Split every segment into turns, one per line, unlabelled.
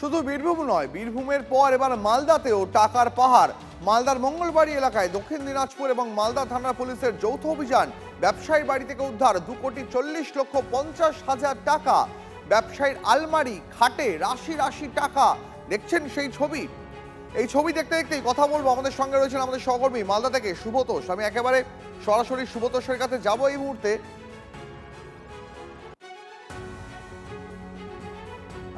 শুধু বীরভূম নয়, বীরভূমের পর এবার মালদাতেও টাকার পাহাড়। মালদার মঙ্গলবাড়ি এলাকায় দক্ষিণ দিনাজপুর এবং মালদা থানা পুলিশের যৌথ অভিযান। ব্যবসায়ীর বাড়ি থেকে উদ্ধার 2,40,50,000 টাকা। ব্যবসায়ীর আলমারি, খাটে রাশি রাশি টাকা। দেখছেন সেই ছবি। এই ছবি দেখতে দেখতেই কথা বলবো। আমাদের সঙ্গে রয়েছেন আমাদের সহকর্মী মালদা থেকে সুব্রতোষ। আমি একেবারে সরাসরি সুব্রতোষের কাছে যাবো এই মুহূর্তে।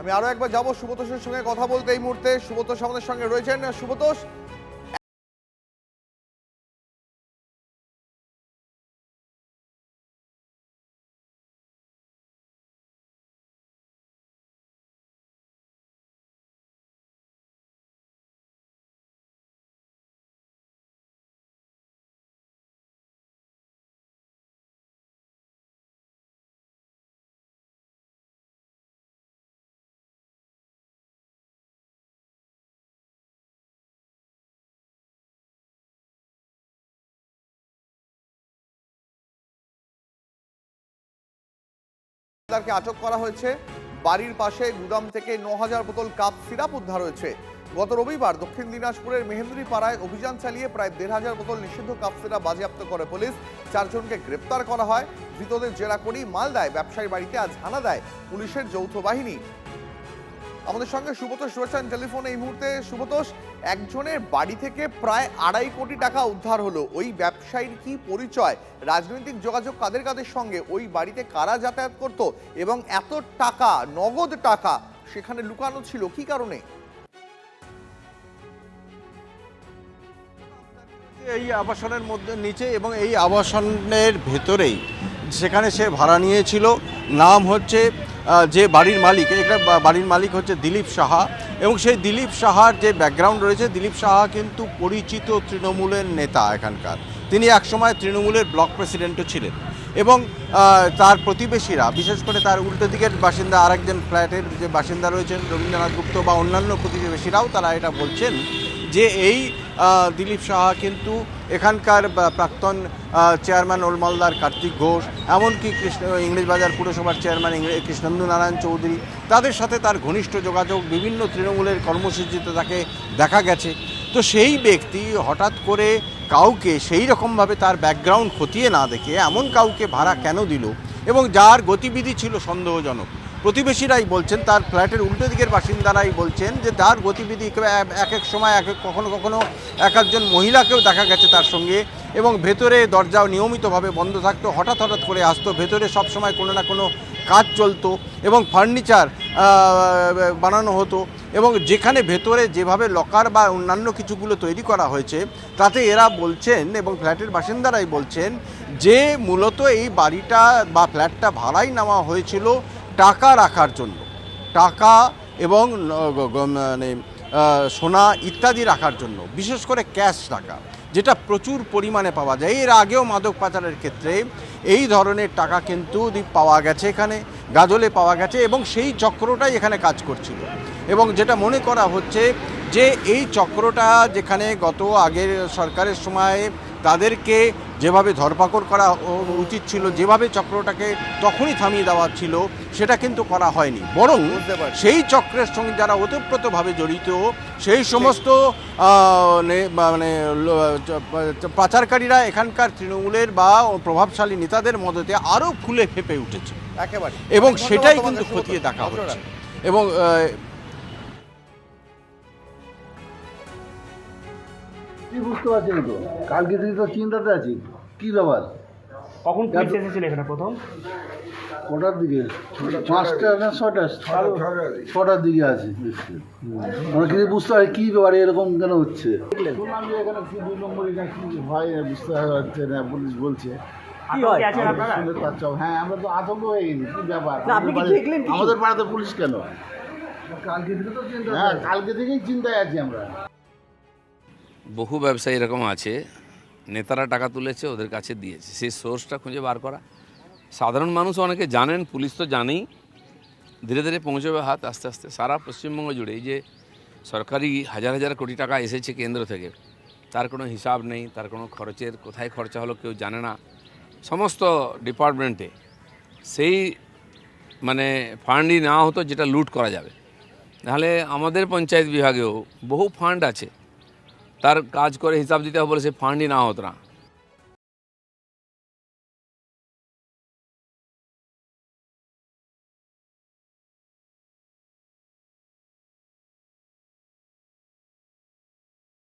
আমি আরো একবার যাবো সুব্রতোষের সঙ্গে কথা বলতে এই মুহূর্তে। সুব্রতোষ আমাদের সঙ্গে রয়েছেন। সুব্রতোষ, তাকে আটক করা হয়েছে। বাড়ির পাশে গুদাম থেকে 9,000 বোতল কাপ সিরাপ উদ্ধার হয়েছে। গত রবিবার দক্ষিণ দিনাজপুরের মেহেন্দ্রি পাড়ায় অভিযান চালিয়ে প্রায় 1,500 বোতল নিষিদ্ধ কাপ সিরাপ বাজেয়াপ্ত করে পুলিশ। 4 জনকে গ্রেপ্তার করা হয়। ধৃতদের জেরা করেই মালদায় ব্যবসায়ী বাড়িতে আজ হানা দেয় পুলিশের যৌথ বাহিনী। আমাদের সঙ্গে সুব্রতোষ রয়েছেন টেলিফোনে এই মুহূর্তে। সুব্রতোষ, একজনের বাড়ি থেকে প্রায় 2.5 কোটি টাকা উদ্ধার হলো। ওই ব্যবসায়ীর কি পরিচয়? রাজনৈতিক যোগাযোগ কাদের কাদের সঙ্গে? ওই বাড়িতে কারা যাতায়াত করত? এবং এত টাকা, নগদ টাকা সেখানে লুকানো ছিল কি কারণে?
এই আবাসনের মধ্যে নিচে এবং এই আবাসনের ভেতরেই সেখানে সে ভাড়া নিয়েছিল। নাম হচ্ছে যে বাড়ির মালিক, এটা বাড়ির মালিক হচ্ছে দিলীপ সাহা। এবং সেই দিলীপ সাহার যে ব্যাকগ্রাউন্ড রয়েছে, দিলীপ সাহা কিন্তু পরিচিত তৃণমূলের নেতা এখানকার। তিনি একসময় তৃণমূলের ব্লক প্রেসিডেন্টও ছিলেন। এবং তার প্রতিবেশীরা, বিশেষ করে তার উল্টো দিকের বাসিন্দা আরেকজন ফ্ল্যাটের যে বাসিন্দা রয়েছেন রবীন্দ্রনাথ গুপ্ত বা অন্যান্য প্রতিবেশীরাও তারা এটা বলছেন যে এই দিলীপ সাহা কিন্তু এখানকার প্রাক্তন চেয়ারম্যান ওলমালদার কার্তিক ঘোষ, এমনকি ইংরেজবাজার পুরসভার চেয়ারম্যান কৃষ্ণেন্দু নারায়ণ চৌধুরী, তাদের সাথে তার ঘনিষ্ঠ যোগাযোগ। বিভিন্ন তৃণমূলের কর্মসূচিতে তাকে দেখা গেছে। তো সেই ব্যক্তি হঠাৎ করে কাউকে সেই রকমভাবে তার ব্যাকগ্রাউন্ড খতিয়ে না দেখে এমন কাউকে ভাড়া কেন দিল, এবং যার গতিবিধি ছিল সন্দেহজনক। প্রতিবেশীরাই বলছেন, তার ফ্ল্যাটের উল্টো দিকের বাসিন্দারাই বলছেন যে তার গতিবিধি এক এক সময় কখনো কখনো এক একজন মহিলাকেও দেখা গেছে তার সঙ্গে। এবং ভেতরে দরজাও নিয়মিতভাবে বন্ধ থাকতো, হঠাৎ হঠাৎ করে আসতো। ভেতরে সবসময় কোনো না কোনো কাজ চলতো এবং ফার্নিচার বানানো হতো। এবং যেখানে ভেতরে যেভাবে লকার বা অন্যান্য কিছুগুলো তৈরি করা হয়েছে, তাতে এরা বলছেন এবং ফ্ল্যাটের বাসিন্দারাই বলছেন যে মূলত এই বাড়িটা বা ফ্ল্যাটটা ভাড়াই নেওয়া হয়েছিল টাকা রাখার জন্য। টাকা এবং মানে সোনা ইত্যাদি রাখার জন্য, বিশেষ করে ক্যাশ টাকা, যেটা প্রচুর পরিমাণে পাওয়া যায়। এর আগেও মাদক পাচারের ক্ষেত্রে এই ধরনের টাকা কিন্তু পাওয়া গেছে, এখানে গাজলে পাওয়া গেছে, এবং সেই চক্রটাই এখানে কাজ করছিল। এবং যেটা মনে করা হচ্ছে যে এই চক্রটা যেখানে গত আগের সরকারের সময়ে তাদেরকে যেভাবে ধরপাকড় করা উচিত ছিল, যেভাবে চক্রটাকে তখনই থামিয়ে দেওয়া ছিল, সেটা কিন্তু করা হয়নি। বরং সেই চক্রের সঙ্গে যারা ওতপ্রোতভাবে জড়িত, সেই সমস্ত মানে পাচারকারীরা এখানকার তৃণমূলের বা প্রভাবশালী নেতাদের মদতে আরও ফুলে ফেঁপে উঠেছে একেবারে। এবং সেটাই কিন্তু খতিয়ে দেখা হচ্ছে। এবং
কি বুঝতে পারছি না তো, কালকে থেকে তো চিন্তাতে আছি কি ব্যাপার।
কখন পুলিশ এসেছিল এখানে প্রথম?
কটার দিকে? 5টা না 6টা? 6টার দিকে আছে। আমরা কিছু বুঝতে পারি কী ব্যাপারে এরকম কেন হচ্ছে। শুনলাম যে এখানে কি 2 নম্বরে কি হয় বুঝতে পারছে না, পুলিশ বলছে। হ্যাঁ, আমরা তো আতঙ্ক হয়ে গেছি, কী ব্যাপার আমাদের পাড়াতে পুলিশ কেন? কালকে থেকে তো চিন্তা, হ্যাঁ কালকে থেকেই চিন্তায় আছি আমরা।
বহু ব্যবসায়ী এরকম আছে, নেতারা টাকা তুলেছে, ওদের কাছে দিয়েছে, সেই সোর্সটা খুঁজে বার করা। সাধারণ মানুষ অনেকে জানেন, পুলিশ তো জানেই। ধীরে ধীরে পৌঁছবে হাত আস্তে আস্তে সারা পশ্চিমবঙ্গ জুড়ে। এই যে সরকারি হাজার হাজার কোটি টাকা এসেছে কেন্দ্র থেকে, তার কোনো হিসাব নেই, তার কোনো খরচের কোথায় খরচা হলো কেউ জানে না। সমস্ত ডিপার্টমেন্টে সেই মানে ফান্ডই নেওয়া হতো যেটা লুট করা যাবে। নাহলে আমাদের পঞ্চায়েত বিভাগেও বহু ফান্ড আছে, তার কাজ করে হিসাব দিতে হবে বলে সে ফান্ডই না হতো না।